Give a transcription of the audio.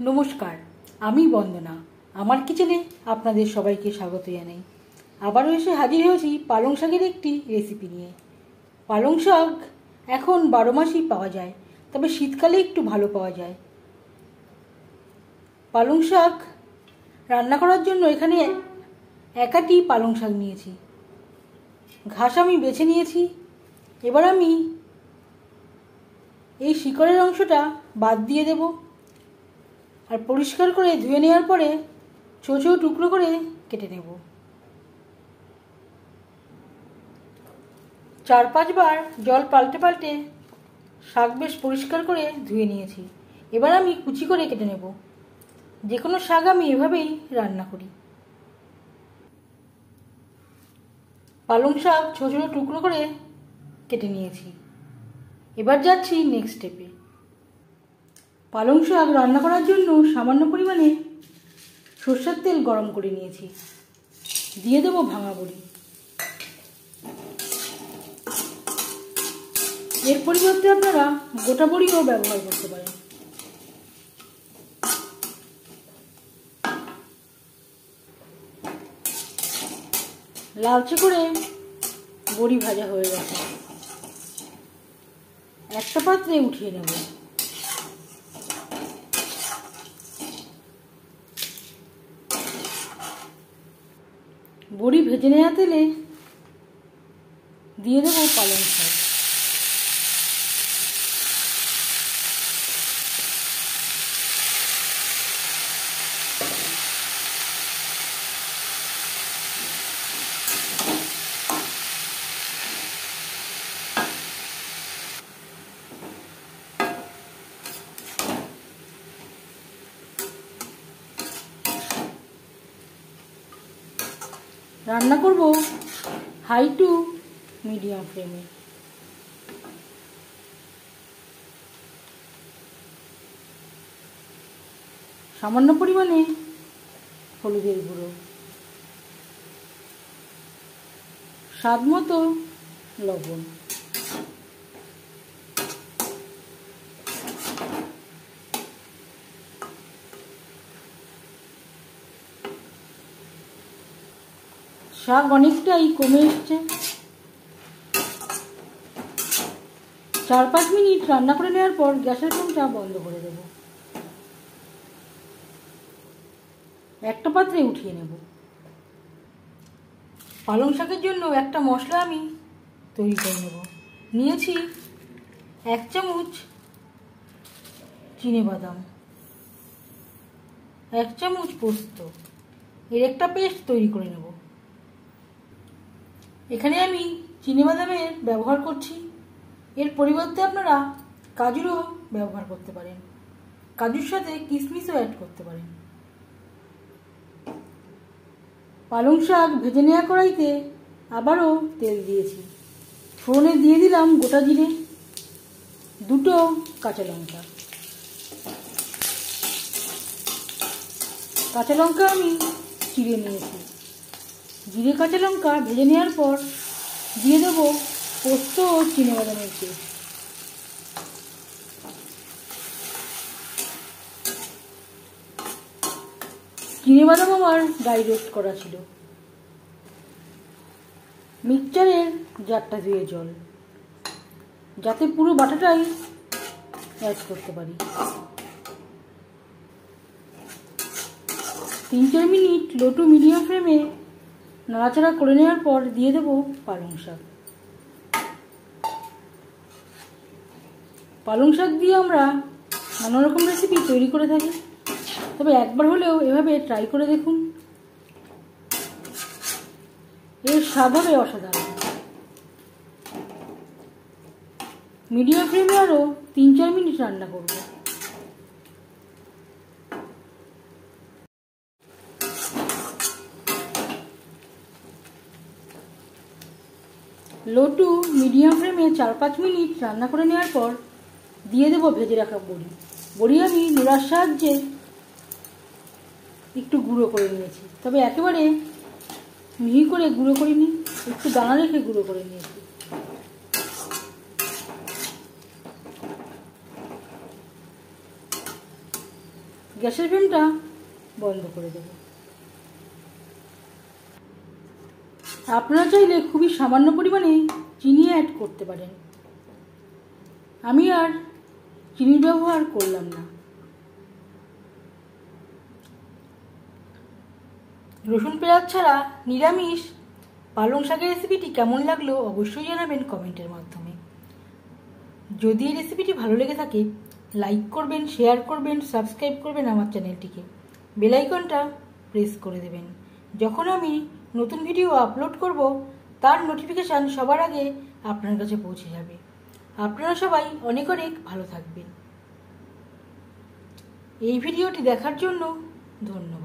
নমস্কার, আমি বন্দনা। আমার কিচেনে আপনাদের সবাইকে স্বাগত জানাই। আবারও এসে হাজির হয়েছি পালং শাকের একটি রেসিপি নিয়ে। পালং শাক এখন 12 মাসই পাওয়া যায়, তবে শীতকালে একটু ভালো পাওয়া যায়। পালং শাক রান্না করার জন্য এখানে এক আটি পালং শাক নিয়েছি। ঘাস আমি বেছে নিয়েছি। এবার আমি এই শিকড়ের অংশটা বাদ দিয়ে দেব আর পরিষ্কার করে ধুয়ে নেওয়ার পরে ছোট ছোট টুকরো করে কেটে নেব। 4-5 বার জল পাল্টে পাল্টে শাক বেশ পরিষ্কার করে ধুয়ে নিয়েছি। এবার আমি কুচি করে কেটে নেব। যে কোনো শাক আমি এভাবেই রান্না করি। পালং শাক ছোট ছোট টুকরো করে কেটে নিয়েছি। এবার যাচ্ছি নেক্সট স্টেপে। পালং শাক রান্না করার জন্য সামান্য পরিমাণে সরষের তেল গরম করে নিয়েছি। দিয়ে দেবো ভাঙা বড়ি। এর পরিবর্তে আপনারা গোটা বড়িও ব্যবহার করতে পারেন। লালচে করে বড়ি ভাজা হয়ে গেছে। একটা পাত্রে উঠিয়ে নেব। বড়ি ভেজে নেওয়া তেলে দিয়ে দেবো পালং শাক। রান্না করব হাই টু মিডিয়াম ফ্লেমে। সামান্য পরিমাণে হলুদের গুঁড়ো, স্বাদ মতো লবণ, শাক অনেকটাই কমে এসছে। 4-5 মিনিট রান্না করে নেওয়ার পর গ্যাসের ফ্লেমটা বন্ধ করে দেব। একটা পাত্রে উঠিয়ে নেব। পালং শাকের জন্য একটা মশলা আমি তৈরি করে নেব। নিয়েছি 1 চামচ চিনেবাদাম, 1 চামচ পোস্ত। এর একটা পেস্ট তৈরি করে নেব। এখানে আমি চিনেবাদামের ব্যবহার করছি। এর পরিবর্তে আপনারা কাজুরও ব্যবহার করতে পারেন। কাজুর সাথে কিশমিশও অ্যাড করতে পারেন। পালং শাক ভেজে নেওয়া কড়াইতে আবারও তেল দিয়েছি। ফোড়নে দিয়ে দিলাম গোটা জিরে, 2 কাঁচা লঙ্কা। কাঁচা লঙ্কা আমি চিড়ে নিয়েছি। জিরে কাঁচা লঙ্কা ভেজে নেওয়ার পর দিয়ে দেবো পোস্ত ও চিনেবাদামের পেস্ট। চিনেবাদাম আমার ড্রাই রোস্ট করা ছিল। মিক্সচারের জারটা ধুয়ে জল, যাতে পুরো বাটাটাই অ্যাড করতে পারি। 3-4 মিনিট লো টু মিডিয়াম ফ্লেমে নাড়াচাড়া করে নেওয়ার পর দিয়ে দেবো পালং শাক। পালং শাক দিয়ে আমরা নানা রকম রেসিপি তৈরি করে থাকি, তবে একবার হলেও এভাবে ট্রাই করে দেখুন। এর স্বাদ হবে অসাধারণ। মিডিয়াম ফ্লেমে আরও 3-4 মিনিট রান্না করব। লো টু মিডিয়াম ফ্লেমে 4-5 মিনিট রান্না করে নেওয়ার পর দিয়ে দেবো ভেজে রাখা বড়ি। বড়ি আমি নোড়ার সাহায্যে একটু গুঁড়ো করে নিয়েছি, তবে একেবারে মিহি করে গুঁড়ো করিনি, একটু দানা রেখে গুঁড়ো করে নিয়েছি। গ্যাসের ফ্লেমটা বন্ধ করে দেব। আপনারা চাইলে খুবই সামান্য পরিমাণে চিনি অ্যাড করতে পারেন, আমি আর চিনির ব্যবহার করলাম না। রসুন পেঁয়াজ ছাড়া নিরামিষ পালং শাকের রেসিপিটি কেমন লাগলো অবশ্যই জানাবেন কমেন্টের মাধ্যমে। যদি এই রেসিপিটি ভালো লেগে থাকে লাইক করবেন, শেয়ার করবেন, সাবস্ক্রাইব করবেন আমার চ্যানেলটিকে, বেল আইকনটা প্রেস করে দেবেন। যখন আমি নতুন ভিডিও আপলোড করব তার নোটিফিকেশান সবার আগে আপনার কাছে পৌঁছে যাবে। আপনারা সবাই অনেক অনেক ভালো থাকবেন। এই ভিডিওটি দেখার জন্য ধন্যবাদ।